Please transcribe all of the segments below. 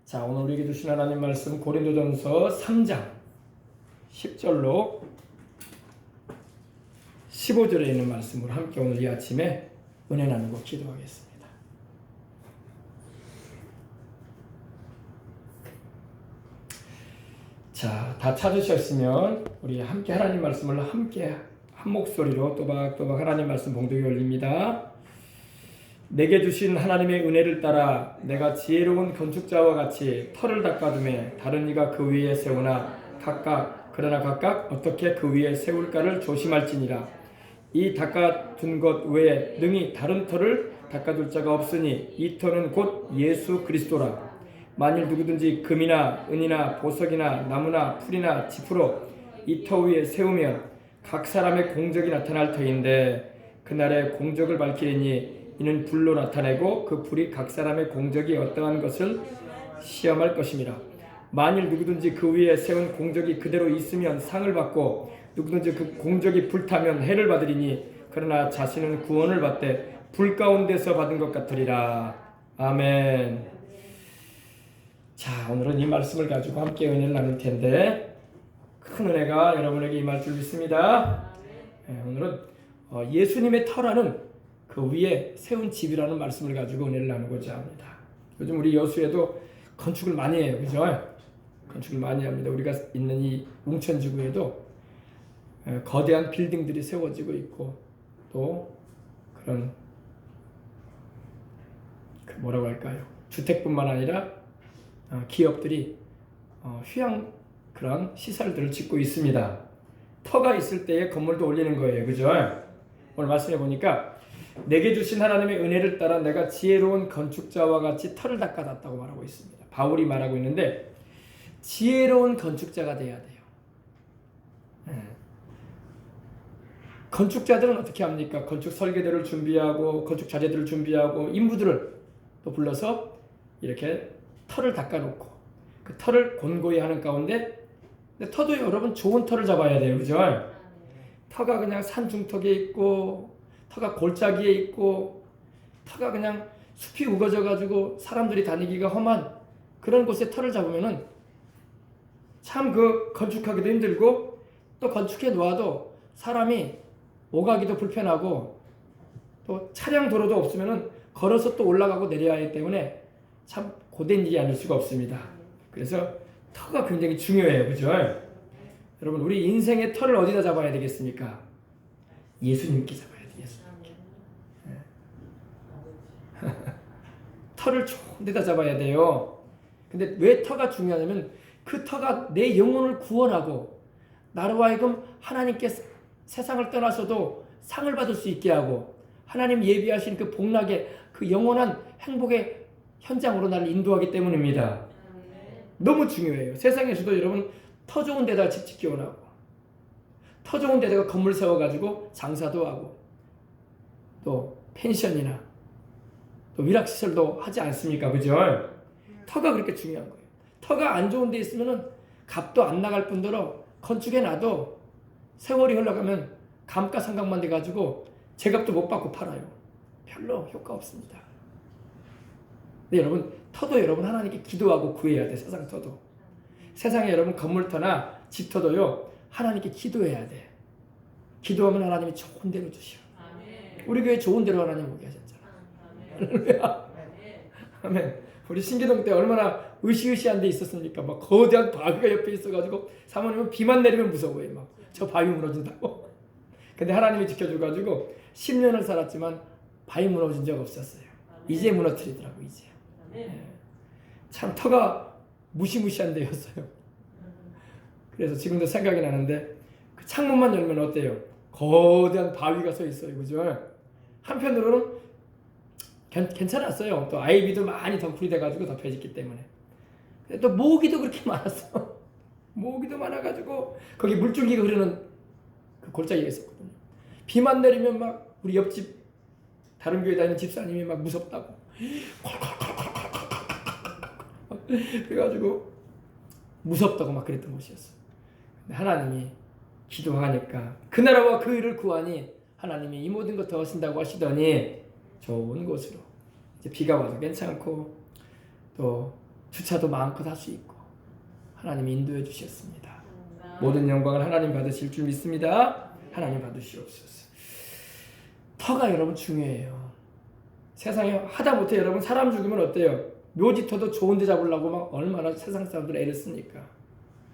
자, 오늘 우리에게 주신 하나님 말씀 고린도전서 3장 10절로 15절에 있는 말씀으로 함께 오늘 이 아침에 은혜 나누고 기도하겠습니다. 자, 다 찾으셨으면 우리 함께 하나님 말씀을 함께 한 목소리로 또박또박 하나님 말씀 봉독에 올립니다. 내게 주신 하나님의 은혜를 따라 내가 지혜로운 건축자와 같이 터를 닦아두매 다른 이가 그 위에 세우나 그러나 각각 어떻게 그 위에 세울까를 조심할지니라. 이 닦아둔 것 외에 능히 다른 터를 닦아둘 자가 없으니 이 터는 곧 예수 그리스도라. 만일 누구든지 금이나 은이나 보석이나 나무나 풀이나 지푸로 이 터 위에 세우면 각 사람의 공적이 나타날 터인데 그날의 공적을 밝히리니 이는 불로 나타내고 그 불이 각 사람의 공적이 어떠한 것을 시험할 것임이라. 만일 누구든지 그 위에 세운 공적이 그대로 있으면 상을 받고 누구든지 그 공적이 불타면 해를 받으리니 그러나 자신은 구원을 받되 불 가운데서 받은 것 같으리라. 아멘. 자, 오늘은 이 말씀을 가지고 함께 은혜를 나눌 텐데 큰 은혜가 여러분에게 임할 줄 믿습니다. 오늘은 예수님의 터라는 그 위에 세운 집이라는 말씀을 가지고 은혜를 나누고자 합니다. 요즘 우리 여수에도 건축을 많이 해요. 그죠? 건축을 많이 합니다. 우리가 있는 이 웅천지구에도 거대한 빌딩들이 세워지고 있고 또 그런 뭐라고 할까요? 주택뿐만 아니라 기업들이 휴양 그런 시설들을 짓고 있습니다. 터가 있을 때에 건물도 올리는 거예요. 그죠? 오늘 말씀해 보니까 내게 주신 하나님의 은혜를 따라 내가 지혜로운 건축자와 같이 터를 닦아놨다고 말하고 있습니다. 바울이 말하고 있는데 지혜로운 건축자가 돼야 돼요. 건축자들은 어떻게 합니까? 건축 설계도를 준비하고 건축 자재들을 준비하고 인부들을 또 불러서 이렇게 터를 닦아놓고 그 터를 곤고히 하는 가운데 근데 터도 여러분 좋은 터를 잡아야 돼요. 그죠? 터가 그냥 산중턱에 있고 터가 골짜기에 있고 터가 그냥 숲이 우거져 가지고 사람들이 다니기가 험한 그런 곳에 터를 잡으면은 참 그 건축하기도 힘들고 또 건축해 놓아도 사람이 오가기도 불편하고 또 차량 도로도 없으면은 걸어서 또 올라가고 내려야 하기 때문에 참 고된 일이 아닐 수가 없습니다. 그래서 터가 굉장히 중요해요. 그죠? 여러분 우리 인생의 터를 어디다 잡아야 되겠습니까? 예수님께 잡아야 돼요. 예수님께. 터를 좋은 데다 잡아야 돼요. 근데 왜 터가 중요하냐면 그 터가 내 영혼을 구원하고 나로 하여금 하나님께 세상을 떠나서도 상을 받을 수 있게 하고 하나님 예비하신 그 복락의 그 영원한 행복의 현장으로 나를 인도하기 때문입니다. 너무 중요해요. 세상에서도 여러분 터 좋은 데다 집 짓기 원하고 터 좋은 데다가 건물 세워가지고 장사도 하고 또 펜션이나 또 위락시설도 하지 않습니까? 그죠? 터가 그렇게 중요한 거예요. 터가 안 좋은 데 있으면은 값도 안 나갈 뿐더러 건축해 놔도 세월이 흘러가면 감가상각만 돼가지고 제값도 못 받고 팔아요. 별로 효과 없습니다. 근데 여러분 터도 여러분 하나님께 기도하고 구해야 돼. 세상 터도 세상에 여러분 건물터나 집터도요 하나님께 기도해야 돼. 기도하면 하나님이 좋은 데로 주시오. 우리 교회 좋은 데로 하나님 오게 하셨잖아. 아멘. 우리 신기동 때 얼마나 으시으시한 데 있었습니까? 막 거대한 바위가 옆에 있어가지고 사모님은 비만 내리면 무서워해. 막 저 바위 무너진다고. 근데 하나님이 지켜줘가지고 10년을 살았지만 바위 무너진 적 없었어요. 이제 무너뜨리더라고 이제. 참 터가 무시무시한 데였어요. 그래서 지금도 생각이 나는데 그 창문만 열면 어때요? 거대한 바위가 서 있어요. 그죠? 한편으로는 괜찮았어요. 또 아이비도 많이 덩쿨이 돼가지고 덮여졌기 때문에. 근데 또 모기도 그렇게 많았어. 모기도 많아가지고 거기 물줄기가 흐르는 그 골짜기가 있었거든요. 비만 내리면 막 우리 옆집 다른 교회 다니는 집사님이 막 무섭다고 그래가지고 무섭다고 막 그랬던 곳이었어요. 근데 하나님이 기도하니까 그 나라와 그 일을 구하니 하나님이 이 모든 것 더 하신다고 하시더니 좋은 곳으로 이제 비가 와도 괜찮고 또 주차도 마음껏 할 수 있고 하나님이 인도해 주셨습니다. 모든 영광을 하나님 받으실 줄 믿습니다. 하나님 받으시옵소서. 터가 여러분 중요해요. 세상에 하다못해 여러분 사람 죽으면 어때요? 묘지터도 좋은 데 잡으려고 막 얼마나 세상 사람들 애를 쓰니까.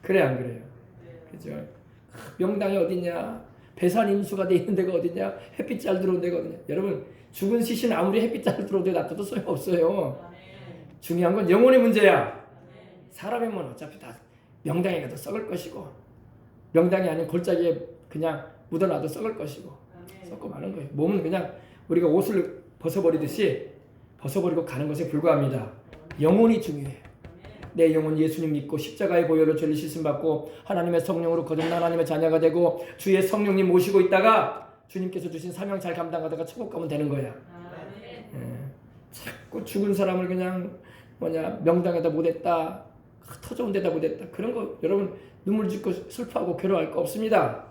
그래 안 그래요? 그죠? 명당이 어디냐? 배산 임수가 돼 있는 데가 어디냐? 햇빛 잘 들어온 데가 어디냐? 여러분 죽은 시신 아무리 햇빛 잘 들어온 데 놔둬도 소용없어요. 중요한 건 영혼의 문제야. 사람의 몸은 어차피 다 명당에 가도 썩을 것이고 명당이 아닌 골짜기에 그냥 묻어놔도 썩을 것이고 썩고 마는 거예요. 몸은 그냥 우리가 옷을 벗어버리듯이 벗어버리고 가는 것에 불과합니다. 영혼이 중요해요. 내 영혼 예수님 믿고 십자가의 보혈로 죄를 씻음받고 하나님의 성령으로 거듭난 하나님의 자녀가 되고 주의 성령님 모시고 있다가 주님께서 주신 사명 잘 감당하다가 천국 가면 되는 거야. 자꾸 죽은 사람을 그냥 명당에다 못했다, 터 좋은 데다 못했다, 그런 거 여러분 눈물 짓고 슬퍼하고 괴로워할 거 없습니다.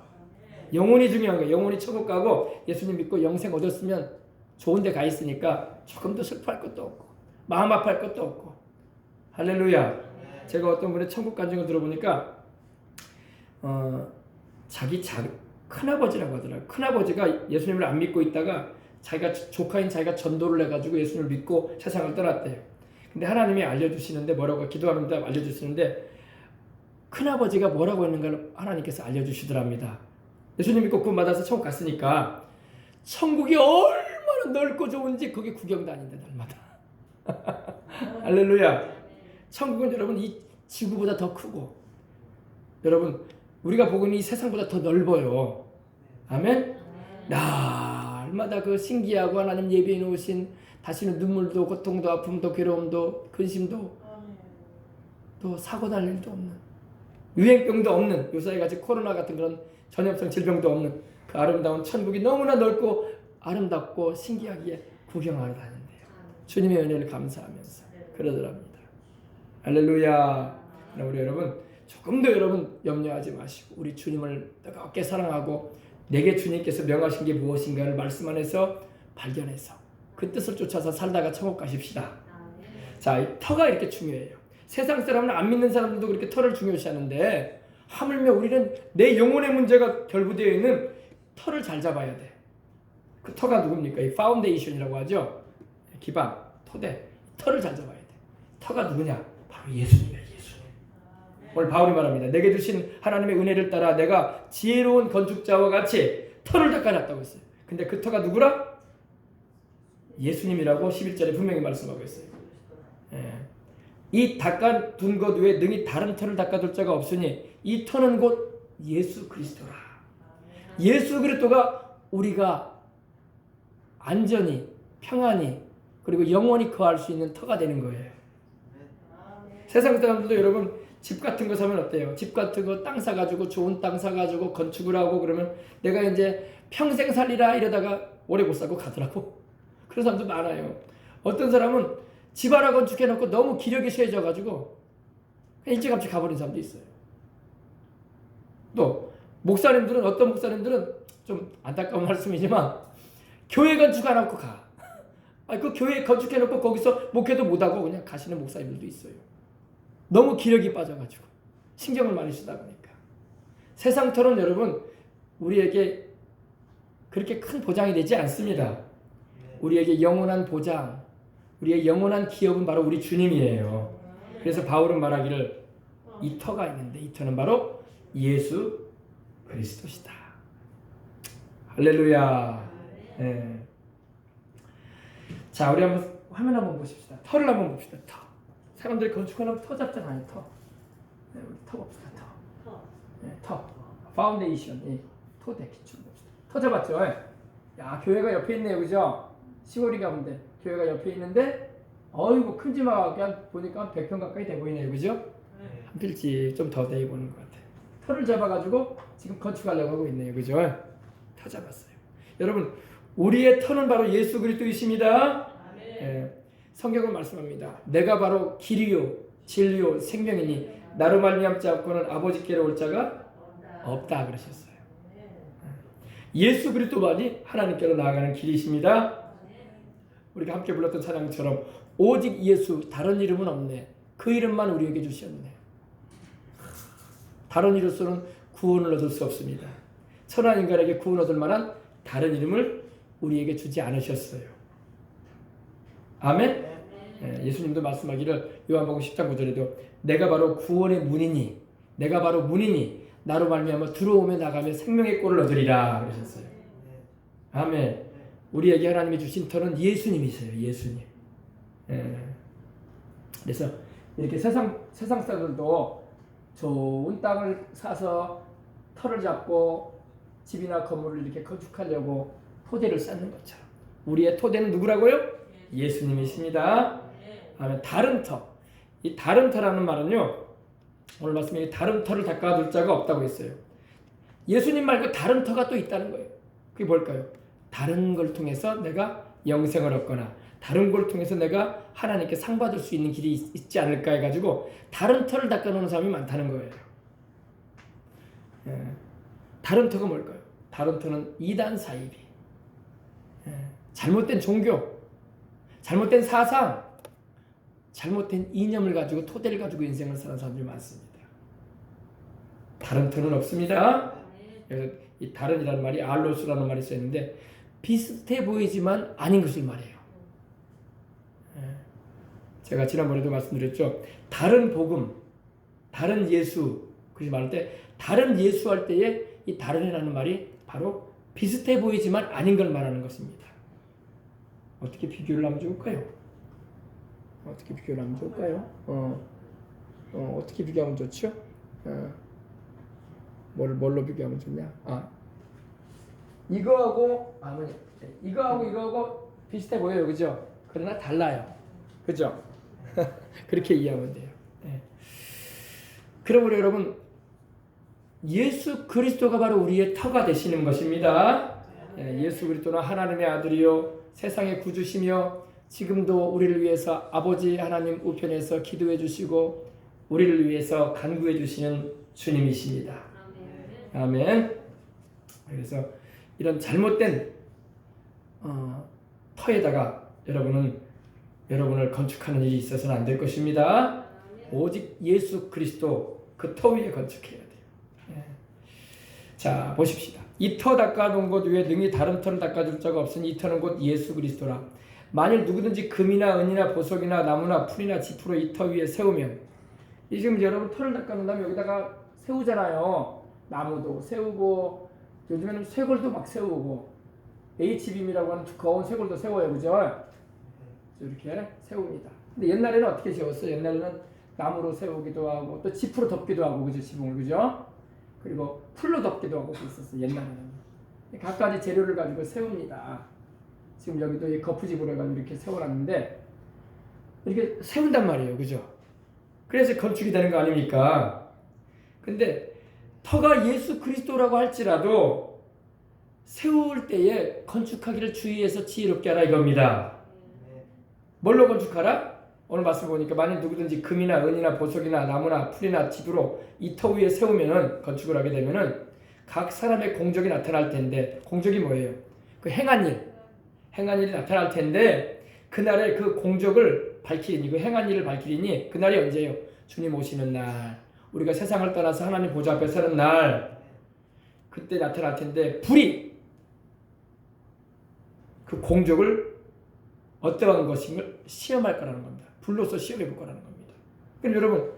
영혼이 중요한 거예요. 영혼이 천국 가고 예수님 믿고 영생 얻었으면 좋은 데 가 있으니까 조금 더 슬퍼할 것도 없고 마음 아파할 것도 없고. 할렐루야. 제가 어떤 분의 천국 간증을 들어보니까 자기 큰아버지라고 하더라고요. 큰아버지가 예수님을 안 믿고 있다가 자기가 조카인 자기가 전도를 해가지고 예수님을 믿고 세상을 떠났대요. 근데 하나님이 알려주시는데 뭐라고 기도하는데 알려주시는데 큰아버지가 뭐라고 했는가를 하나님께서 알려주시더랍니다. 예수님 믿고 구원 받아서 천국 갔으니까 천국이 얼마나 넓고 좋은지 거기 구경 다닌대 날마다. 할렐루야. 천국은 여러분 이 지구보다 더 크고 여러분 우리가 보고 있는 이 세상보다 더 넓어요. 아멘. 날마다 그 신기하고 하나님 예비해 놓으신 다시는 눈물도 고통도 아픔도 괴로움도 근심도 또 사고 날 일도 없는 유행병도 없는 요새 같이 코로나 같은 그런 전염성 질병도 없는 그 아름다운 천국이 너무나 넓고 아름답고 신기하기에 구경하러 다닌대요. 주님의 은혜를 감사하면서 그러더랍니다. 할렐루야. 우리 여러분 조금 더 여러분 염려하지 마시고 우리 주님을 뜨겁게 사랑하고 내게 주님께서 명하신 게 무엇인가를 말씀 안에서 발견해서 그 뜻을 쫓아서 살다가 천국 가십시다. 자, 이 터가 이렇게 중요해요. 세상 사람은 안 믿는 사람들도 그렇게 터를 중요시하는데 하물며 우리는 내 영혼의 문제가 결부되어 있는 터를 잘 잡아야 돼. 그 터가 누굽니까? 이 파운데이션이라고 하죠. 기반, 토대. 터를 잘 잡아야 돼. 터가 누구냐? 바로 예수님이야. 예수님. 오늘 바울이 말합니다. 내게 주신 하나님의 은혜를 따라 내가 지혜로운 건축자와 같이 터를 닦아놨다고 했어요. 근데 그 터가 누구라? 예수님이라고 11절에 분명히 말씀하고 있어요. 이 닦아둔 것 외에 능히 다른 터를 닦아둘 자가 없으니 이 터는 곧 예수 그리스도라. 예수 그리스도가 우리가 안전히 평안히 그리고 영원히 거할 수 있는 터가 되는 거예요. 세상 사람들도 여러분 집 같은 거 사면 어때요? 집 같은 거 땅 사가지고 좋은 땅 사가지고 건축을 하고 그러면 내가 이제 평생 살리라 이러다가 오래 못 살고 가더라고. 그런 사람도 많아요. 어떤 사람은 집 하나 건축해놓고 너무 기력이 세져가지고 일찌감치 가버린 사람도 있어요. 또 목사님들은 어떤 목사님들은 좀 안타까운 말씀이지만 교회 건축 안 하고 가. 그 교회 건축해놓고 거기서 목회도 못하고 그냥 가시는 목사님들도 있어요. 너무 기력이 빠져가지고 신경을 많이 쓰다 보니까. 세상 터는 여러분 우리에게 그렇게 큰 보장이 되지 않습니다. 우리에게 영원한 보장, 우리의 영원한 기업은 바로 우리 주님이에요. 그래서 바울은 말하기를 이 터가 있는데 이 터는 바로 예수 그리스도시다. 할렐루야. 네. 자, 우리 한번 화면 한번 보십시다. 터를 한번 봅시다. 터. 사람들이 건축하는 터 잡잖아요. 터. 네, 우리 터 봅시다. 터. 네, 터. 파운데이션. 예. 토대 기출 봅시다. 터 잡았죠? 야, 교회가 옆에 있네요, 그죠? 10월이 가본데 교회가 옆에 있는데 어이구 큰지막하게 보니까 한 100평 가까이 돼 보이네요, 그죠? 한 필지 좀 더 돼 보는 것 같아요. 터를 잡아가지고 지금 건축하려고 하고 있네요, 그죠? 터 잡았어요. 여러분, 우리의 터는 바로 예수 그리스도이십니다. 성경은 말씀합니다. 내가 바로 길이요 진리요 생명이니 나로 말미암지 않고는 아버지께로 올 자가 없다 그러셨어요. 예수 그리스도만이 하나님께로 나아가는 길이십니다. 우리가 함께 불렀던 찬양처럼 오직 예수 다른 이름은 없네. 그 이름만 우리에게 주셨네. 다른 이로서는 구원을 얻을 수 없습니다. 천한 인간에게 구원 얻을 만한 다른 이름을 우리에게 주지 않으셨어요. 아멘? 예수님도 말씀하기를 요한복음 10장 9절에도 내가 바로 구원의 문이니 내가 바로 문이니 나로 말미암아 들어오며 나가며 생명의 꼴을 얻으리라 그러셨어요. 아멘. 우리에게 하나님이 주신 터는 예수님이세요. 예수님. 그래서 이렇게 세상 사람들도 좋은 땅을 사서 터를 잡고 집이나 건물을 이렇게 건축하려고 토대를 쌓는 것처럼 우리의 토대는 누구라고요? 예수님이십니다. 아멘. 다른 터. 이 다른 터라는 말은요. 오늘 말씀에 다른 터를 닦아둘 자가 없다고 했어요. 예수님 말고 다른 터가 또 있다는 거예요. 그게 뭘까요? 다른 걸 통해서 내가 영생을 얻거나 다른 걸 통해서 내가 하나님께 상 받을 수 있는 길이 있지 않을까 해가지고 다른 터를 닦아놓는 사람이 많다는 거예요. 다른 터가 뭘까요? 다른 터는 이단 사이비, 잘못된 종교, 잘못된 사상, 잘못된 이념을 가지고 토대를 가지고 인생을 사는 사람들이 많습니다. 다른 터는 없습니다. 그래서 이 다른이라는 말이 알로스라는 말이 써있는데 비슷해 보이지만 아닌 것을 말해요. 제가 지난번에도 말씀드렸죠. 다른 복음, 다른 예수 그렇게 말할 때 다른 예수 할 때에 이 다른이라는 말이 바로 비슷해 보이지만 아닌 걸 말하는 것입니다. 어떻게 비교를 하면 좋을까요? 어떻게 비교를 하면 좋을까요? 어떻게 비교하면 좋죠? 뭘로 비교하면 좋냐? 이거하고 비슷해 보여요, 그죠? 그러나 달라요, 그죠? 그렇게 이해하면 돼요. 그러므로 여러분, 예수 그리스도가 바로 우리의 터가 되시는 것입니다. 예수 그리스도는 하나님의 아들이요 세상의 구주시며 지금도 우리를 위해서 아버지 하나님 우편에서 기도해 주시고 우리를 위해서 간구해 주시는 주님이십니다. 아멘. 그래서 이런 잘못된 터에다가 여러분을 건축하는 일이 있어서는 안 될 것입니다. 오직 예수 그리스도 그 터 위에 건축해야 돼요. 자, 보십시다. 이 터 닦아놓은 것 위에 능히 다른 터를 닦아줄 자가 없으니 이 터는 곧 예수 그리스도라. 만일 누구든지 금이나 은이나 보석이나 나무나 풀이나 지푸로 이 터 위에 세우면, 이 지금 여러분 터를 닦아놓은 다음에 여기다가 세우잖아요. 나무도 세우고 요즘에는 쇄골도 막 세우고 H빔이라고 하는 두꺼운 쇄골도 세워요, 그죠? 이렇게 세웁니다. 근데 옛날에는 어떻게 세웠어요? 옛날에는 나무로 세우기도 하고 또 지푸로 덮기도 하고, 그죠? 지붕을, 그죠? 그리고 풀로 덮기도 하고 있었어요, 옛날에는. 각가지 재료를 가지고 세웁니다. 지금 여기도 이 거푸집으로 해가지고 이렇게 세워놨는데 이렇게 세운단 말이에요, 그죠? 그래서 건축이 되는 거 아닙니까? 근데 터가 예수 그리스도라고 할지라도 세울 때에 건축하기를 주의해서 지혜롭게 하라 이겁니다. 뭘로 건축하라? 오늘 말씀 보니까 만일 누구든지 금이나 은이나 보석이나 나무나 풀이나 지푸로 이 터 위에 세우면은, 건축을 하게 되면은 각 사람의 공적이 나타날 텐데, 공적이 뭐예요? 그 행한 일이 나타날 텐데 그날에 그 공적을 밝히리니, 그 행한 일을 밝히리니 그날이 언제예요? 주님 오시는 날, 우리가 세상을 떠나서 하나님 보좌 앞에 서는 날, 그때 나타날 텐데 불이 그 공적을 어떠한 것임을 시험할 거라는 겁니다. 불로서 시험해 볼 거라는 겁니다. 그럼 여러분,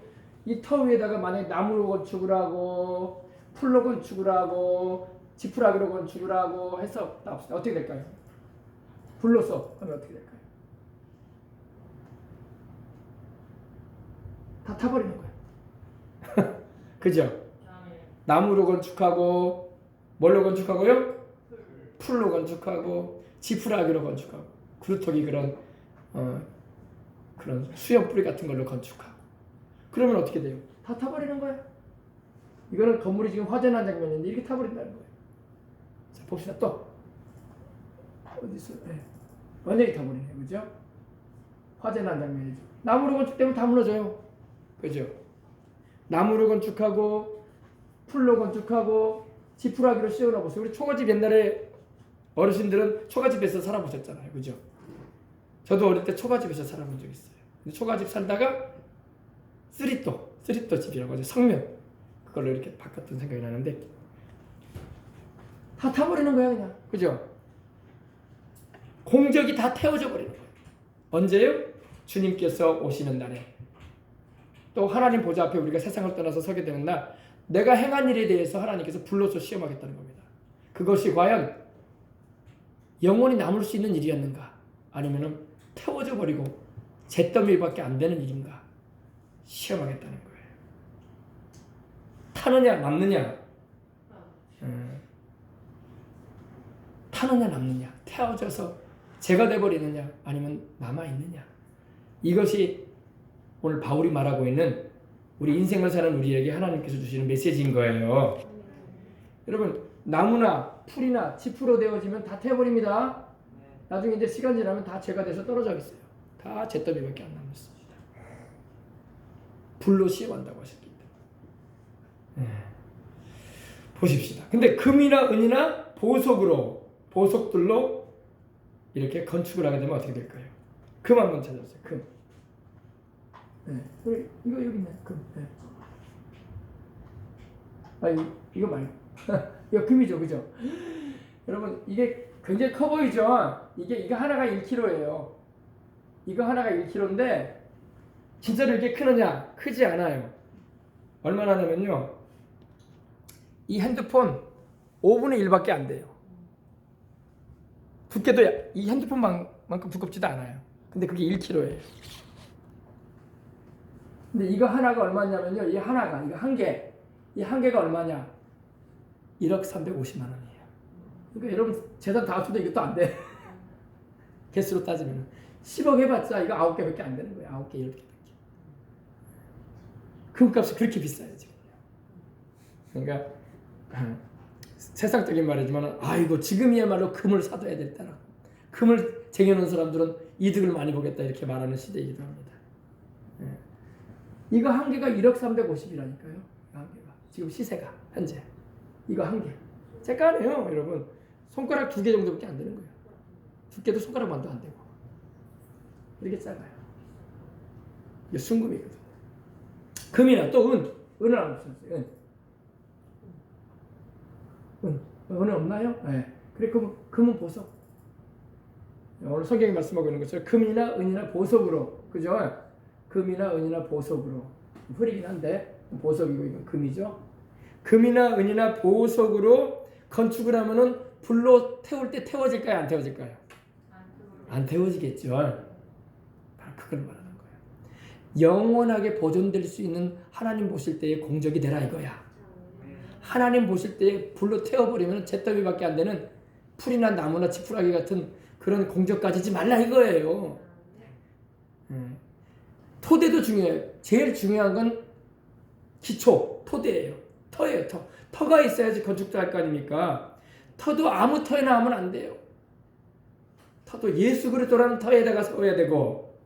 이 터 위에다가 만약에 나무로 건축을 하고 풀로 건축을 하고 지푸라기로 건축을 하고 해서 나옵시다. 어떻게 될까요? 불로서 하면 어떻게 될까요? 다 타버리는 거예요. 그죠? 나무로 건축하고 뭘로 건축하고요? 풀로 건축하고 지푸라기로 건축하고 그루터기 그런 수염 뿌리 같은 걸로 건축하고, 그러면 어떻게 돼요? 다 타버리는 거예요. 이거는 건물이 지금 화재난 장면인데 이렇게 타버린다는 거예요. 자, 봅시다. 또 어디 있어요? 완전히 타버리네요, 그죠? 화재난 장면이죠. 나무로 건축되면 다 무너져요, 그죠? 나무로 건축하고 풀로 건축하고 지푸라기로 씌워놔보세요. 우리 초가집 옛날에 어르신들은 초가집에서 살아보셨잖아요, 그죠? 저도 어릴 때 초가집에서 살아본 적 있어요. 근데 초가집 살다가 쓰립도 집이라고 하죠. 성면 그걸로 이렇게 바꿨던 생각이 나는데 다 타버리는 거야 그냥. 그죠? 공적이 다 태워져 버리는 거예요. 언제요? 주님께서 오시는 날에. 또 하나님 보좌 앞에 우리가 세상을 떠나서 서게 되는 날 내가 행한 일에 대해서 하나님께서 불러서 시험하겠다는 겁니다. 그것이 과연 영원히 남을 수 있는 일이었는가? 아니면 태워져 버리고 잿더미밖에 안 되는 일인가? 시험하겠다는 거예요. 타느냐 남느냐? 타느냐 남느냐? 태워져서 제가 돼버리느냐? 아니면 남아있느냐? 이것이 오늘 바울이 말하고 있는 우리 인생을 사는 우리에게 하나님께서 주시는 메시지인 거예요. 여러분 나무나 풀이나 지프로 되어지면 다 태워버립니다. 나중에 이제 시간 지나면 다 죄가 돼서 떨어져 있어요. 다 잿더미밖에 안 남았습니다. 불로 시험한다고 하셨기 때문에. 보십시다. 근데 금이나 은이나 보석들로 이렇게 건축을 하게 되면 어떻게 될까요? 금 한번 찾아보세요. 금. 이거 여기 있네. 금. 이거 말고. 이거 금이죠, 그죠? 여러분 이게 굉장히 커 보이죠? 이게 하나가 1kg예요. 이거 하나가 1kg인데 진짜로 이렇게 크느냐? 크지 않아요. 얼마나 하냐면요. 이 핸드폰 5분의 1밖에 안 돼요. 두께도 이 핸드폰만큼 두껍지도 않아요. 근데 그게 1kg예요. 근데 이거 하나가 얼마냐면요. 이거 한 개가 얼마냐? 1억 350만 원이에요. 그러니까 여러분 재산 다 합쳐도 이것도 안 돼. 개수로 따지면 10억 해봤자 이거 9개밖에 안 되는 거예요. 9개, 10개밖에. 금값이 그렇게 비싸요 지금. 그러니까 세상적인 말이지만 이거 지금이야말로 금을 사둬야 됐다라고. 금을 쟁여놓은 사람들은 이득을 많이 보겠다 이렇게 말하는 시대이기도 합니다. 이거 한 개가 1억 350이라니까요. 한 개가 지금 시세가 현재 이거 한 개. 쬐까네요 여러분. 손가락 2개 정도밖에 안 되는 거예요. 두께도 손가락만도 안 되고 이렇게 작아요. 이게 순금이거든요. 금이나 또 은을 안 없었어요. 은은 없나요? 네. 그래 금은 보석. 오늘 성경이 말씀하고 있는 것처럼 금이나 은이나 보석으로, 그죠? 금이나 은이나 보석으로. 흐리긴 한데 보석이고 이건 금이죠. 금이나 은이나 보석으로 건축을 하면은 불로 태울 때 태워질까요? 안 태워질까요? 안 태워지겠죠. 바로 그걸 말하는 거예요. 영원하게 보존될 수 있는 하나님 보실 때의 공적이 되라 이거야. 하나님 보실 때 불로 태워버리면 잿더미밖에 안 되는 풀이나 나무나 지푸라기 같은 그런 공적 가지지 말라 이거예요. 토대도 중요해요. 제일 중요한 건 기초, 토대예요. 터예요, 터. 터가 있어야지 건축도 할 거 아닙니까? 터도 아무 터에나 하면 안 돼요. 터도 예수 그리스도라는 터에다가 세워야 되고,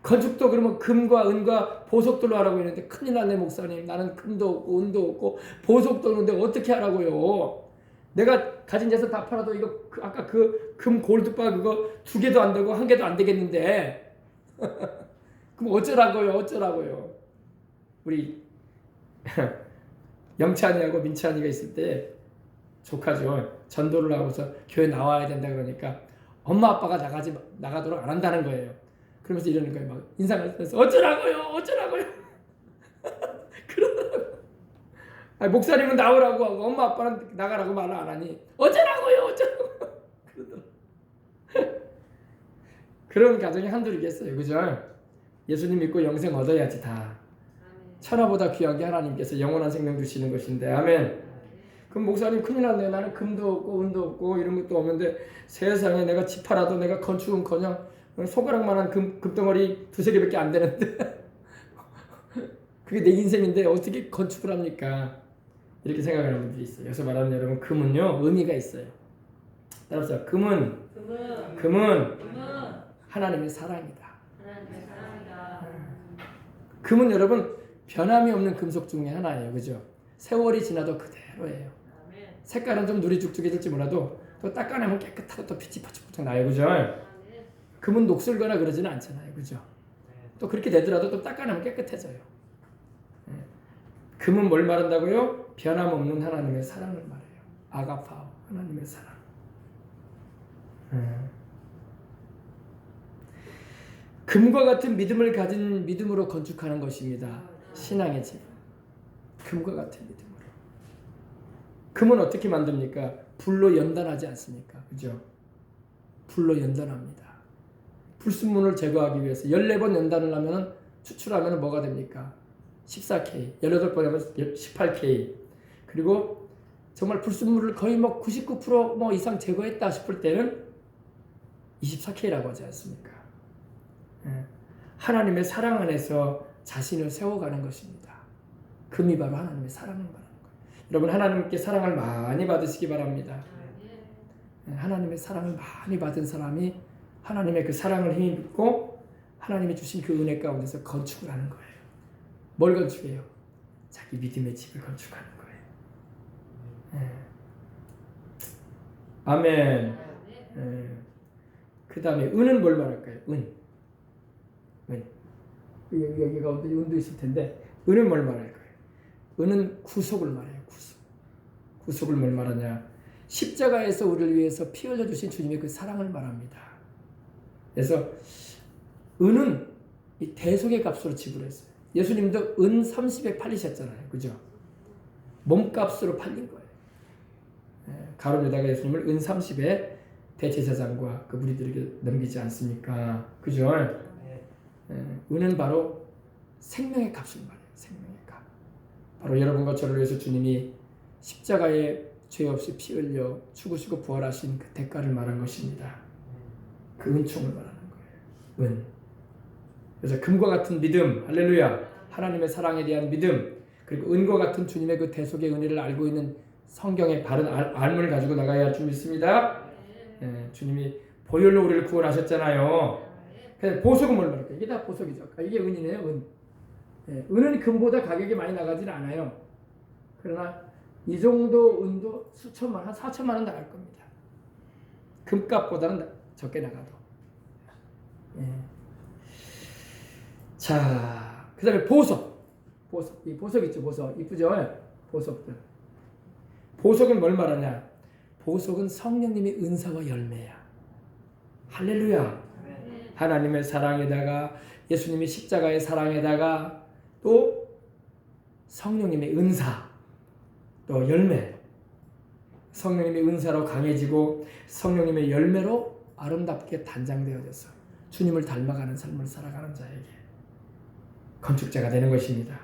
건축도 그러면 금과 은과 보석들로 하라고 했는데 큰일 났네 목사님. 나는 금도 없고 은도 없고 보석도 없는데 어떻게 하라고요? 내가 가진 재산 다 팔아도 이거 아까 그 금 골드바 그거 2개도 안 되고 1개도 안 되겠는데 그럼 어쩌라고요? 우리 영찬이하고 민찬이가 있을 때 조카죠. 전도를 하고서 교회 나와야 된다 그러니까 엄마 아빠가 나가도록 안 한다는 거예요. 그러면서 이러는 거예요. 막 인상을 쓰면서 어쩌라고요? 그러더라고. 목사님은 나오라고 하고 엄마 아빠는 나가라고 말을 안 하니 어쩌라고요? 그러더라고. 그런 가정이 한둘이겠어요. 그죠? 예수님 믿고 영생 얻어야지 다. 천하보다 귀한 게 하나님께서 영원한 생명 주시는 것인데. 아멘. 그럼 목사님 큰일 났네. 나는 금도 없고 은도 없고 이런 것도 없는데 세상에 내가 집 팔아도 내가 건축은커녕 손가락만한 금덩어리 2-3개밖에 안 되는데 그게 내 인생인데 어떻게 건축을 합니까? 이렇게 생각하는 분들이 있어요. 여기서 말하는 여러분 금은요 의미가 있어요. 따라서 금은 하나님의 사랑이다. 금은 여러분 변함이 없는 금속 중에 하나예요. 그죠? 세월이 지나도 그대로예요. 색깔은 좀 누리죽죽해질지 몰라도 또 닦아내면 깨끗하고 또 빛이 펄쩍펄쩍 나요. 그죠? 금은 녹슬거나 그러지는 않잖아요. 그죠? 또 그렇게 되더라도 또 닦아내면 깨끗해져요. 금은 뭘 말한다고요? 변함없는 하나님의 사랑을 말해요. 아가파오, 하나님의 사랑. 금과 같은 믿음을 가진 믿음으로 건축하는 것입니다. 신앙의 집. 금과 같은 믿음으로. 금은 어떻게 만듭니까? 불로 연단하지 않습니까? 그죠? 불로 연단합니다. 불순물을 제거하기 위해서 14번 연단을 하면 추출하면 뭐가 됩니까? 14K, 18번 하면 18K. 그리고 정말 불순물을 거의 99% 이상 제거했다 싶을 때는 24K라고 하지 않습니까? 하나님의 사랑 안에서 자신을 세워가는 것입니다. 금이 바로 하나님의 사랑을 말하는 거예요. 여러분, 하나님께 사랑을 많이 받으시기 바랍니다. 하나님의 사랑을 많이 받은 사람이 하나님의 그 사랑을 힘입고 하나님이 주신 그 은혜 가운데서 건축을 하는 거예요. 뭘 건축해요? 자기 믿음의 집을 건축하는 거예요. 아멘. 그 다음에 은은 뭘 말할까요? 은. 여기 가운데 은도 있을 텐데 은은 뭘 말할 거예요? 은은 구속을 말해요. 구속을 뭘 말하냐? 십자가에서 우리를 위해서 피 흘려 주신 주님의 그 사랑을 말합니다. 그래서 은은 이 대속의 값으로 지불했어요. 예수님도 은 30에 팔리셨잖아요. 그죠? 몸값으로 팔린 거예요. 가룟 유다가 예수님을 은 30에 대제사장과 그 무리들에게 넘기지 않습니까? 그죠? 은은 바로 생명의 값을 말해요. 생명의 값. 바로 여러분과 저를 위해서 주님이 십자가에 죄 없이 피 흘려 죽으시고 부활하신 그 대가를 말한 것입니다. 그 은총을 말하는 거예요. 은. 그래서 금과 같은 믿음, 할렐루야, 하나님의 사랑에 대한 믿음, 그리고 은과 같은 주님의 그 대속의 은혜를 알고 있는 성경의 바른 알문을 가지고 나가야 할 줄 믿습니다. 주님이 보혈로 우리를 구원하셨잖아요. 그래서 보석은 뭘 말할까요? 이게 다 보석이죠. 이게 은이네요. 은. 은은 금보다 가격이 많이 나가지는 않아요. 그러나 이 정도 은도 수천만, 한 4천만 원 나갈 겁니다. 금값보다는 적게 나가도. 자, 그 다음에 보석. 이 보석 있죠, 보석. 이쁘죠? 보석들. 보석은 뭘 말하냐? 보석은 성령님의 은사와 열매야. 할렐루야. 하나님의 사랑에다가 예수님의 십자가의 사랑에다가 또 성령님의 은사, 또 열매. 성령님의 은사로 강해지고 성령님의 열매로 아름답게 단장되어져서 주님을 닮아가는 삶을 살아가는 자에게 건축자가 되는 것입니다.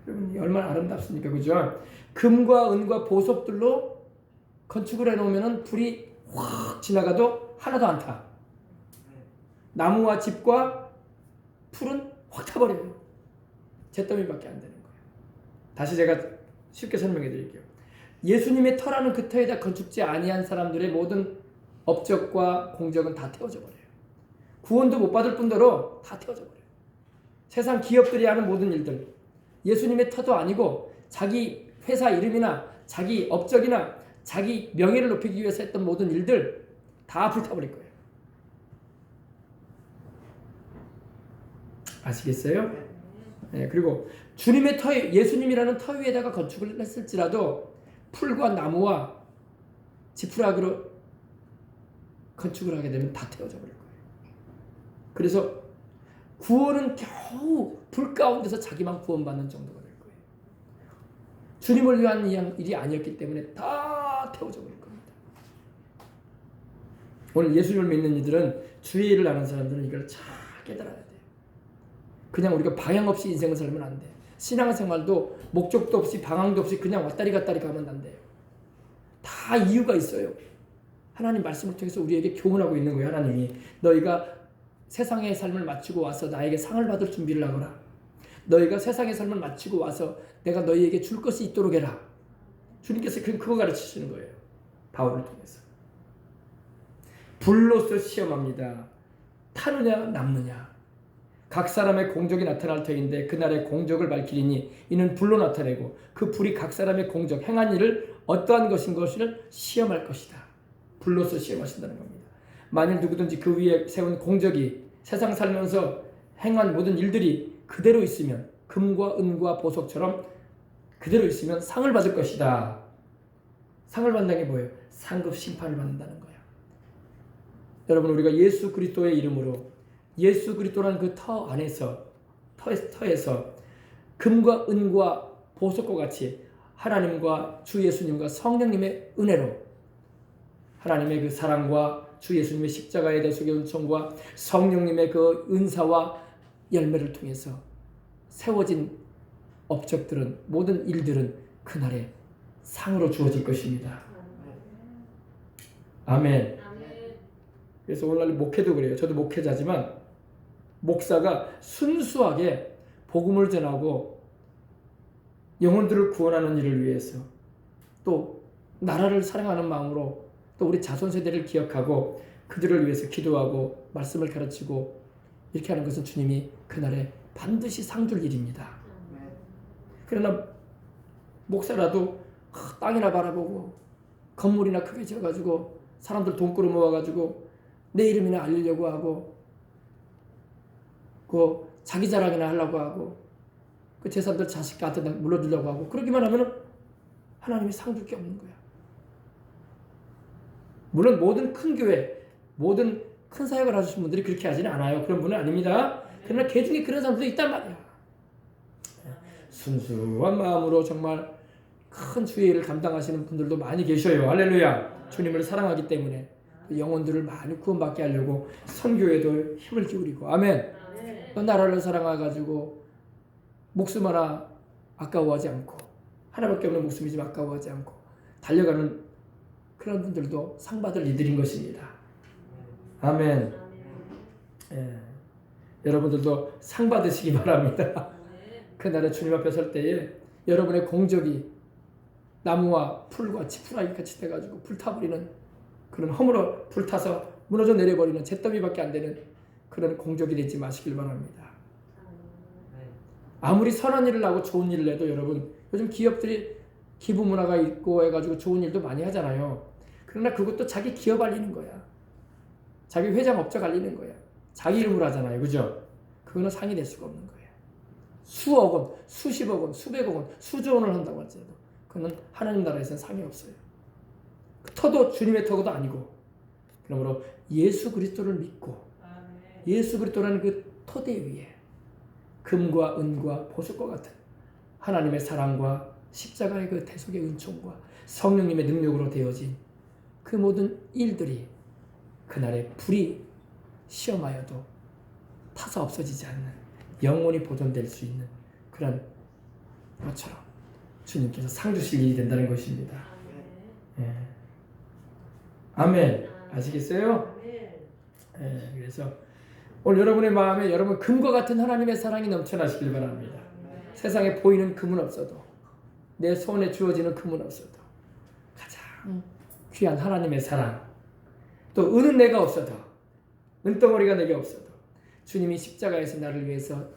여러분, 얼마나 아름답습니까? 그죠? 금과 은과 보석들로 건축을 해놓으면 불이 확 지나가도 하나도 안 타. 나무와 집과 풀은 확 타버려요. 잿더미밖에 안 되는 거예요. 다시 제가 쉽게 설명해 드릴게요. 예수님의 터라는 그 터에다 건축지 아니한 사람들의 모든 업적과 공적은 다 태워져 버려요. 구원도 못 받을 뿐더러 다 태워져 버려요. 세상 기업들이 하는 모든 일들, 예수님의 터도 아니고 자기 회사 이름이나 자기 업적이나 자기 명예를 높이기 위해서 했던 모든 일들 다 불타버릴 거예요. 아시겠어요? 그리고 주님의 터, 예수님이라는 터 위에다가 건축을 했을지라도 풀과 나무와 지푸라기로 건축을 하게 되면 다 태워져 버릴 거예요. 그래서 구원은 겨우 불 가운데서 자기만 구원받는 정도가 될 거예요. 주님을 위한 일이 아니었기 때문에 다 태워져 버릴 겁니다. 오늘 예수님을 믿는 이들은 주의 일을 아는 사람들은 이걸 잘 깨달아야 돼요. 그냥 우리가 방향 없이 인생을 살면 안 돼. 신앙생활도 목적도 없이 방향도 없이 그냥 왔다리 갔다리 가면 안 돼요. 다 이유가 있어요. 하나님 말씀을 통해서 우리에게 교훈하고 있는 거예요. 하나님이 너희가 세상의 삶을 마치고 와서 나에게 상을 받을 준비를 하거라. 너희가 세상의 삶을 마치고 와서 내가 너희에게 줄 것이 있도록 해라. 주님께서 그거 가르치시는 거예요. 바울을 통해서. 불로서 시험합니다. 타느냐 남느냐. 각 사람의 공적이 나타날 터인데 그날의 공적을 밝히리니 이는 불로 나타내고 그 불이 각 사람의 공적 행한 일을 어떠한 것인 것을 시험할 것이다. 불로서 시험하신다는 겁니다. 만일 누구든지 그 위에 세운 공적이 세상 살면서 행한 모든 일들이 그대로 있으면 금과 은과 보석처럼 그대로 있으면 상을 받을 것이다. 상을 받는다는 게 뭐예요? 상급 심판을 받는다는 거예요. 여러분, 우리가 예수 그리스도의 이름으로 예수 그리스도라는 그 터 안에서 터에서 금과 은과 보석과 같이 하나님과 주 예수님과 성령님의 은혜로 하나님의 그 사랑과 주 예수님의 십자가의 대속의 은총과 성령님의 그 은사와 열매를 통해서 세워진 업적들은 모든 일들은 그날에 상으로 주어질 것입니다. 아멘. 그래서 오늘날 목회도 그래요. 저도 목회자지만 목사가 순수하게 복음을 전하고 영혼들을 구원하는 일을 위해서 또 나라를 사랑하는 마음으로 또 우리 자손 세대를 기억하고 그들을 위해서 기도하고 말씀을 가르치고 이렇게 하는 것은 주님이 그날에 반드시 상 줄 일입니다. 그러나 목사라도 땅이나 바라보고 건물이나 크게 지어가지고 사람들 돈 끌어 모아가지고 내 이름이나 알리려고 하고 그 자기 자랑이나 하려고 하고 그 제사들 자식한테 물려주려고 하고 그러기만 하면 하나님이 상 줄 게 없는 거야. 물론 모든 큰 교회, 모든 큰 사역을 하시는 분들이 그렇게 하지는 않아요. 그런 분은 아닙니다. 그러나 개 중에 그런 사람들도 있단 말이야. 순수한 마음으로 정말 큰 주의 일을 감당하시는 분들도 많이 계셔요. 할렐루야. 주님을 사랑하기 때문에 영혼들을 많이 구원받게 하려고 선교에도 힘을 기울이고 아멘. 또 나라를 사랑해가지고 목숨 하나 아까워하지 않고 하나밖에 없는 목숨이지만 아까워하지 않고 달려가는 그런 분들도 상 받을 이들인 것입니다. 아멘. 예. 여러분들도 상 받으시기 바랍니다. 그날에 주님 앞에 설 때에 여러분의 공적이 나무와 풀과 지푸라기 같이 돼가지고 불타버리는 그런 허물어 불타서 무너져 내려버리는 잿더미밖에 안 되는 그런 공적이 되지 마시길 바랍니다. 아무리 선한 일을 하고 좋은 일을 해도 여러분 요즘 기업들이 기부 문화가 있고 해가지고 좋은 일도 많이 하잖아요. 그러나 그것도 자기 기업 알리는 거야. 자기 회장 업적 알리는 거야. 자기 이름으로 하잖아요. 그죠? 그거는 상이 될 수가 없는 거예요. 수억 원, 수십억 원, 수백억 원, 수조 원을 한다고 할지라도 그거는 하나님 나라에서는 상이 없어요. 그 터도 주님의 터도 아니고 그러므로 예수 그리스도를 믿고 예수 그리스도라는 그 토대 위에 금과 은과 보석과 같은 하나님의 사랑과 십자가의 그 대속의 은총과 성령님의 능력으로 되어진 그 모든 일들이 그날에 불이 시험하여도 타서 없어지지 않는 영원히 보존될 수 있는 그런 것처럼 주님께서 상 주실 일이 된다는 것입니다. 예. 아멘. 아시겠어요? 예. 그래서 오늘 여러분의 마음에 여러분 금과 같은 하나님의 사랑이 넘쳐나시길 바랍니다. 세상에 보이는 금은 없어도 내 손에 주어지는 금은 없어도 가장 귀한 하나님의 사랑 또 은은 내가 없어도 은덩어리가 내게 없어도 주님이 십자가에서 나를 위해서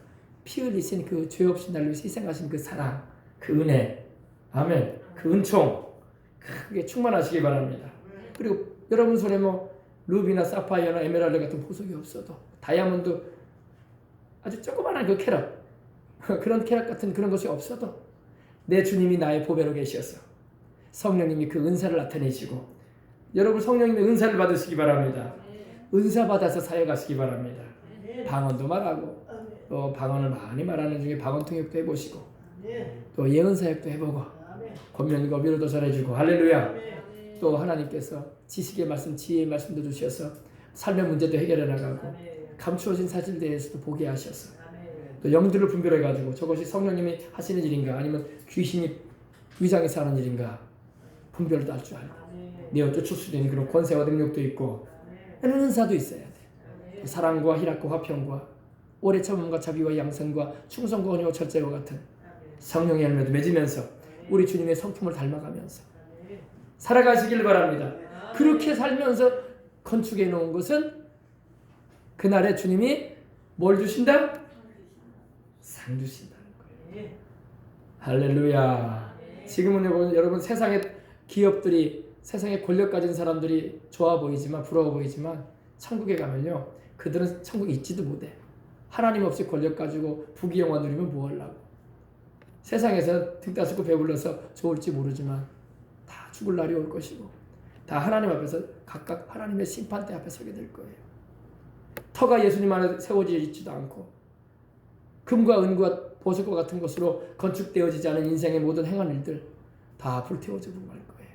피 흘리신 그 죄 없이 나를 위해서 희생하신 그 사랑 그 은혜 아멘 그 은총 크게 충만하시기 바랍니다. 그리고 여러분 손에 뭐 루비나 사파이어나 에메랄드 같은 보석이 없어도 다이아몬드 아주 조그마한 그 캐럿 그런 캐럿 같은 그런 것이 없어도 내 주님이 나의 보배로 계셔서 성령님이 그 은사를 나타내시고 여러분 성령님의 은사를 받으시기 바랍니다. 은사 받아서 사역하시기 바랍니다. 방언도 말하고 또 방언을 많이 말하는 중에 방언 통역도 해보시고 또 예언 사역도 해보고 권면과 위로도 전해주고 할렐루야. 또 하나님께서 지식의 말씀 지혜의 말씀도 주셔서 삶의 문제도 해결해 나가고 감추어진 사실에 대해서도 보게 하셔서 또 영들을 분별해 가지고 저것이 성령님이 하시는 일인가 아니면 귀신이 위장해서 하는 일인가 분별도 할 줄 알고 내어 쫓을 수 있는 그런 권세와 능력도 있고 이런 은사도 있어야 돼. 사랑과 희락과 화평과 오래 참음과 자비와 양선과 충성과 온유와 절제와 같은 성령의 열매도 맺으면서 우리 주님의 성품을 닮아가면서 살아가시길 바랍니다. 그렇게 살면서 건축해 놓은 것은 그날에 주님이 뭘 주신다? 상 주신다는 거예요. 할렐루야. 지금은 여러분 세상의 기업들이 세상에 권력 가진 사람들이 좋아 보이지만 부러워 보이지만 천국에 가면요 그들은 천국에 있지도 못해. 하나님 없이 권력 가지고 부귀영화 누리면 뭐 하려고. 세상에서 등 따스고 배불러서 좋을지 모르지만 다 죽을 날이 올 것이고 다 하나님 앞에서 각각 하나님의 심판대 앞에 서게 될 거예요. 터가 예수님 안에 세워져 있지도 않고 금과 은과 보석과 같은 것으로 건축되어지지 않은 인생의 모든 행한 일들 다 불태워져 갈 거예요.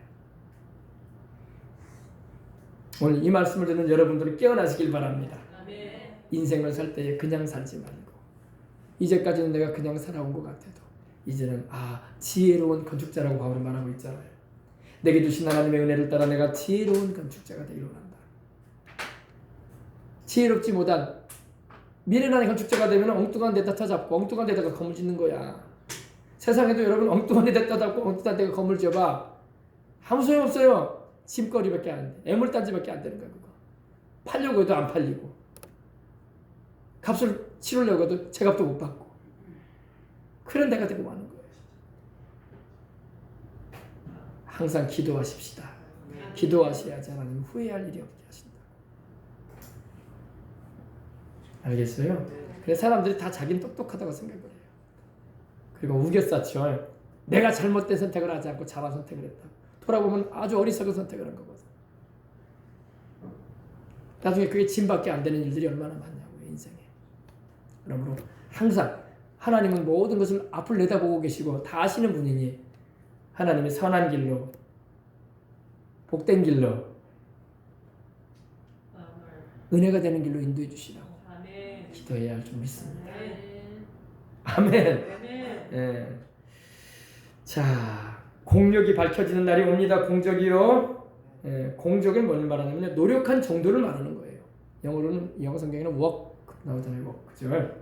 오늘 이 말씀을 듣는 여러분들은 깨어나시길 바랍니다. 인생을 살 때에 그냥 살지 말고 이제까지는 내가 그냥 살아온 것 같아도 이제는 지혜로운 건축자라고 바울은 말하고 있잖아요. 내게 주신 하나님의 은혜를 따라 내가 지혜로운 건축자가 되기를 원한다. 지혜롭지 못한 미련한 건축자가 되면 엉뚱한 데다 터잡고 엉뚱한 데다가 건물 짓는 거야. 세상에도 여러분 엉뚱한 데다 터잡고 엉뚱한 데가 건물 지어봐. 아무 소용없어요. 짐거리밖에 안 돼. 애물단지밖에 안 되는 거야. 그거 팔려고 해도 안 팔리고 값을 치르려고 해도 제값도 못 받고 그런 데가 되고 마는 거예요. 항상 기도하십시다. 기도하셔야지 하나님 후회할 일이 없게 하신다. 알겠어요? 그래서 사람들이 다 자기는 똑똑하다고 생각을 해요. 그리고 우겨싸죠. 내가 잘못된 선택을 하지 않고 잘한 선택을 했다. 돌아보면 아주 어리석은 선택을 한 거거든. 나중에 그게 짐밖에 안 되는 일들이 얼마나 많냐고요, 인생에. 그러므로 항상 하나님은 모든 것을 앞을 내다보고 계시고 다 아시는 분이니 하나님의 선한 길로 복된 길로 은혜가 되는 길로 인도해 주시라고 기도해야 할 줄 믿습니다. 아멘. 예. 자, 공력이 밝혀지는 날이 옵니다. 공적이요. 예, 공적은 뭘 말하냐면 노력한 정도를 말하는 거예요. 영어로는 영어 성경에는 work 나오잖아요. work. 그죠?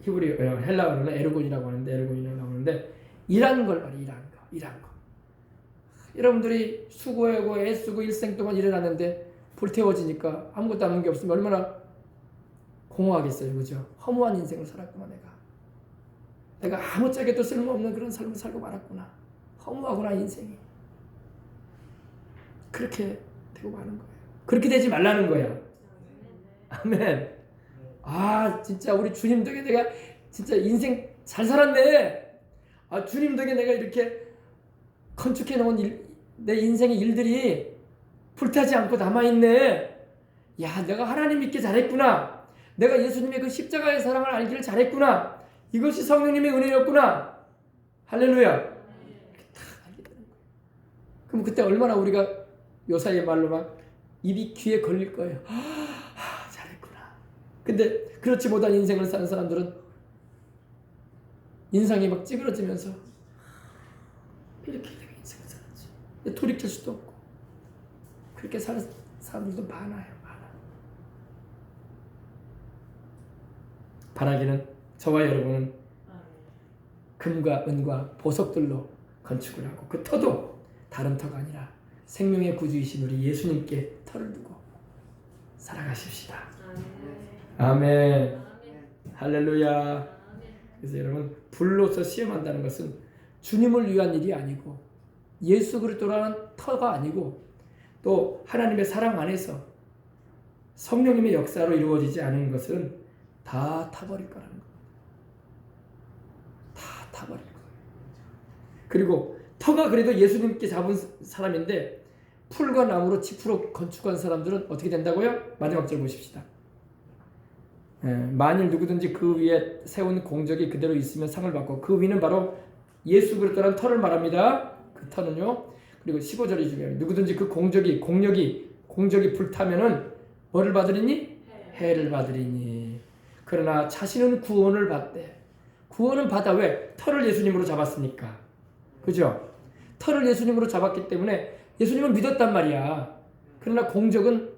히브리 헬라어로는 에르곤이라고 하는데 에르곤이라고 나오는데 일하는 걸 말이에요. 일하는 거. 여러분들이 수고하고 애쓰고 일생 동안 일해놨는데 불태워지니까 아무것도 남는 게 없으면 얼마나 공허하겠어요. 그죠? 허무한 인생을 살았구나 내가 아무짝에도 쓸모없는 그런 삶을 살고 말았구나. 허무하구나 인생이. 그렇게 되고 마는 거예요. 그렇게 되지 말라는 거야. 아멘. 진짜 우리 주님 덕에 내가 진짜 인생 잘 살았네. 주님 덕에 내가 이렇게 건축해 놓은 내 인생의 일들이 불타지 않고 남아있네. 야, 내가 하나님 믿기 잘했구나. 내가 예수님의 그 십자가의 사랑을 알기를 잘했구나. 이것이 성령님의 은혜였구나. 할렐루야. 이렇게 다 알게 되는 거예요. 그럼 그때 얼마나 우리가 요사이의 말로 막 입이 귀에 걸릴 거예요. 잘했구나. 근데 그렇지 못한 인생을 사는 사람들은 인상이 막 찌그러지면서 이렇게 인생을 살았지. 돌이킬 수도 없고 그렇게 사는 사람들도 많아요. 바라기는 저와 여러분은 금과 은과 보석들로 건축을 하고 그 터도 다른 터가 아니라 생명의 구주이신 우리 예수님께 터를 두고 살아가십시다. 아멘. 할렐루야. 그래서 여러분 불로서 시험한다는 것은 주님을 위한 일이 아니고 예수 그리스도라는 터가 아니고 또 하나님의 사랑 안에서 성령님의 역사로 이루어지지 않은 것은 다 타버릴 거라는 거예요. 다 타버릴 거예요. 그리고 터가 그래도 예수님께 잡은 사람인데 풀과 나무로 지푸로 건축한 사람들은 어떻게 된다고요? 마지막 절 보십시다. 만일 누구든지 그 위에 세운 공적이 그대로 있으면 상을 받고 그 위는 바로 예수 그리스도라는 터를 말합니다. 그 터는요. 그리고 15절이 중요해요. 누구든지 그 공적이 불타면은 뭐를 받으리니? 해를 받으리니. 그러나 자신은 구원을 받되. 구원은 받아. 왜? 터를 예수님으로 잡았으니까. 그죠? 터를 예수님으로 잡았기 때문에 예수님을 믿었단 말이야. 그러나 공적은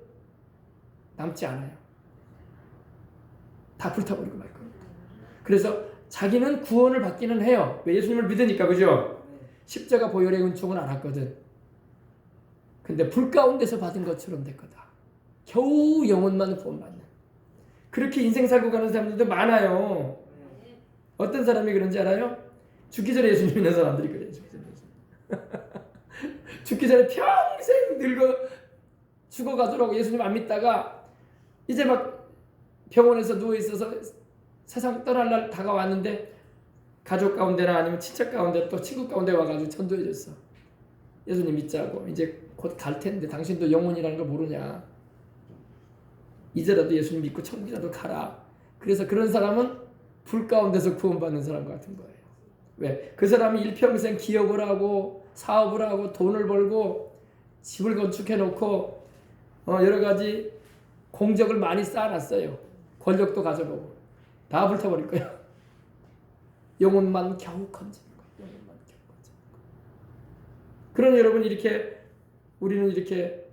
남지 않아요. 다 불타버리고 말 겁니다. 그래서 자기는 구원을 받기는 해요. 왜? 예수님을 믿으니까. 그죠? 십자가 보혈의 은총은 알았거든. 근데 불 가운데서 받은 것처럼 될 거다. 겨우 영혼만 구원받는. 그렇게 인생 살고 가는 사람들도 많아요. 어떤 사람이 그런지 알아요? 죽기 전에 예수 믿는 사람들이 그래요. 죽기 전에 평생 늙어 죽어가도록 예수님 안 믿다가 이제 막 병원에서 누워 있어서 세상 떠날 날 다가왔는데 가족 가운데나 아니면 친척 가운데 또 친구 가운데 와가지고 전도해 줬어. 예수님 믿자고 이제 곧 갈 텐데 당신도 영혼이라는 걸 모르냐. 이제라도 예수님 믿고 천국이라도 가라. 그래서 그런 사람은 불 가운데서 구원받는 사람 같은 거예요. 왜? 그 사람이 일평생 기업을 하고 사업을 하고 돈을 벌고 집을 건축해놓고 여러 가지 공적을 많이 쌓아놨어요. 권력도 가져보고 다 불타버릴 거야. 영혼만 겨우 건지는 거야. 영혼만 겨우 건지는 거야. 그러니 여러분 우리는 이렇게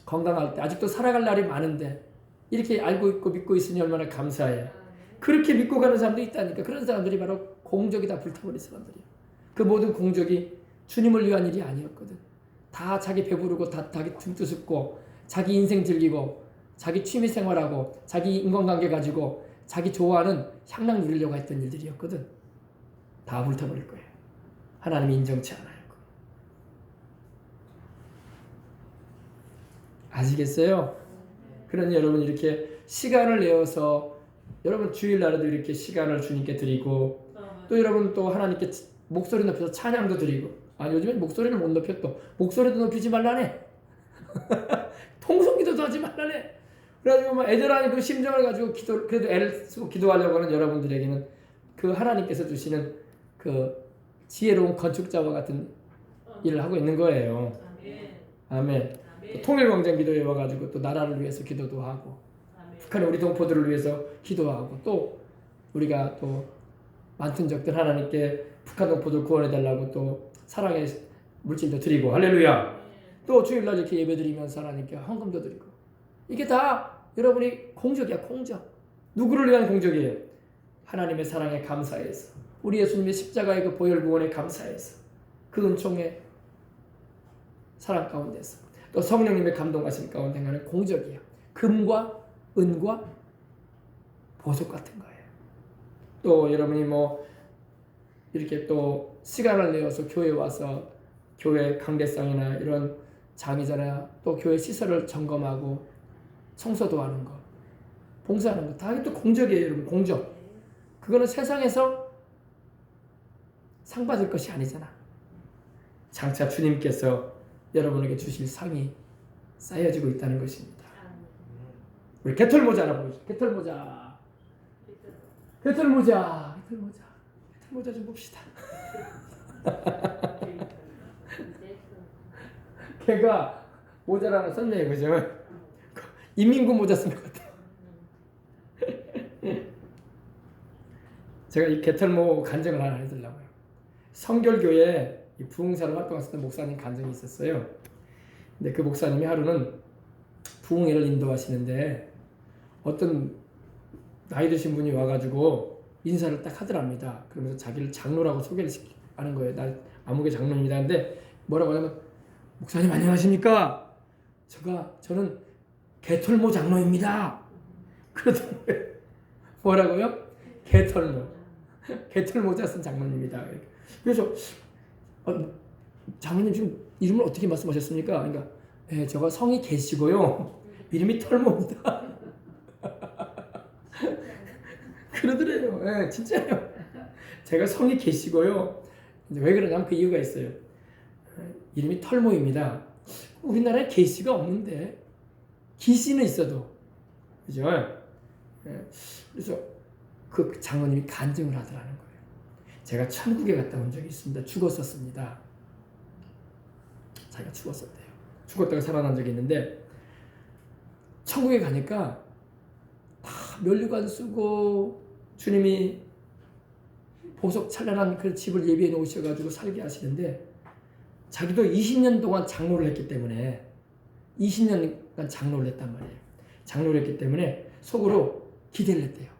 건강할 때 아직도 살아갈 날이 많은데 이렇게 알고 있고 믿고 있으니 얼마나 감사해요. 그렇게 믿고 가는 사람도 있다니까. 그런 사람들이 바로 공적이 다 불타버린 사람들이에요. 그 모든 공적이 주님을 위한 일이 아니었거든. 다 자기 배부르고 다 자기 춤추습고 자기 인생 즐기고 자기 취미생활하고 자기 인간관계 가지고 자기 좋아하는 향락 누리려고 했던 일들이었거든. 다 불타버릴 거예요. 하나님이 인정치 않아요. 아시겠어요? 그러니 여러분 이렇게 시간을 내어서 여러분 주일날에도 이렇게 시간을 주님께 드리고 또 여러분 또 하나님께 목소리 높여서 찬양도 드리고 요즘엔 목소리를 못 높여 또 목소리도 높이지 말라네. 통성기도도 하지 말라네. 그래가지고 막 애절한 그 심정을 가지고 그래도 애를 쓰고 기도하려고 하는 여러분들에게는 그 하나님께서 주시는 그 지혜로운 건축자와 같은 일을 하고 있는 거예요. 아멘. 통일광장 기도에 와가지고 또 나라를 위해서 기도도 하고 북한의 우리 동포들을 위해서 기도하고 또 우리가 또 많던 적들 하나님께 북한 동포들 구원해달라고 또 사랑의 물질도 드리고 할렐루야. 또 주일날 이렇게 예배드리면서 하나님께 헌금도 드리고 이게 다 여러분이 공적이야. 공적. 누구를 위한 공적이에요? 하나님의 사랑에 감사해서 우리 예수님의 십자가의 그 보혈 구원에 감사해서 그 은총의 사랑 가운데서 또 성령님의 감동하심 가운데 하는 공적이에요. 금과 은과 보석 같은 거예요. 또 여러분이 이렇게 또 시간을 내어서 교회에 와서 교회 강대상이나 이런 장의자나 또 교회 시설을 점검하고 청소도 하는 거, 봉사하는 거 다 또 공적이에요. 여러분 공적. 그거는 세상에서 상 받을 것이 아니잖아. 장차 주님께서 여러분에게 주실 상이 쌓여지고 있다는 것입니다. 우리 개털모자 하나 보여주세요. 개털모자 좀 봅시다. 걔가 모자를 하나 썼네요. 그죠? 인민군 모자 쓴 것 같아요. 제가 이 개털모 간증을 하나 해드리려고요. 성결교회 부흥사로 활동하셨던 목사님 간증이 있었어요. 근데 그 목사님이 하루는 부흥회를 인도하시는데 어떤 나이 드신 분이 와가지고 인사를 딱 하더랍니다. 그러면서 자기를 장로라고 소개를 하는 거예요. 나 아무개 장로입니다. 근데 뭐라고 하냐면 목사님 안녕하십니까? 저는 개털모 장로입니다. 그러더라고요. 뭐라고요? 개털모자 쓴 장로입니다. 그래서 장로님 지금 이름을 어떻게 말씀하셨습니까? 그러니까 네, 저가 성이 개시고요. 이름이 털모입니다. 그러더래요. 네, 진짜요. 제가 성이 개시고요. 왜 그러냐면 그 이유가 있어요. 이름이 털모입니다. 우리나라에 개시가 없는데 기시는 있어도 그죠? 네, 그래서 그 장로님이 간증을 하더라는 거예요. 제가 천국에 갔다 온 적이 있습니다. 죽었었습니다. 자기가 죽었었대요. 죽었다가 살아난 적이 있는데 천국에 가니까 다 면류관 쓰고 주님이 보석 찬란한 그 집을 예비해 놓으셔가지고 살게 하시는데 자기도 20년 동안 장로를 했기 때문에 20년간 장로를 했단 말이에요. 장로를 했기 때문에 속으로 기대를 했대요.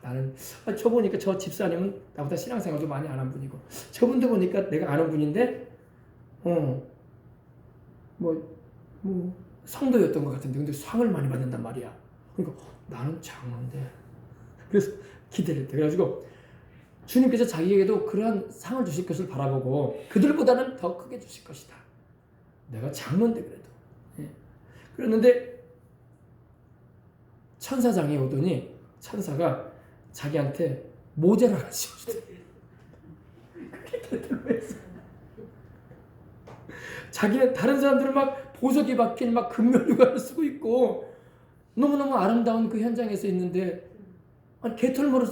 나는 저 보니까 저 집사님은 나보다 신앙생활 좀 많이 안 한 분이고 저분도 보니까 내가 아는 분인데 성도였던 것 같은데 근데 상을 많이 받는단 말이야. 그러니까 나는 장로인데 그래서 기대를 했대. 그래가지고 주님께서 자기에게도 그러한 상을 주실 것을 바라보고 그들보다는 더 크게 주실 것이다. 내가 장로인데 그래도. 그랬는데 천사장이 오더니 천사가 자기한테 모자를 하나 씌워주대. 그게 개털모에서 자기는 다른 사람들은 막 보석이 박힌 막 금면류관을 쓰고 있고 너무너무 아름다운 그 현장에서 있는데 아니 개털모로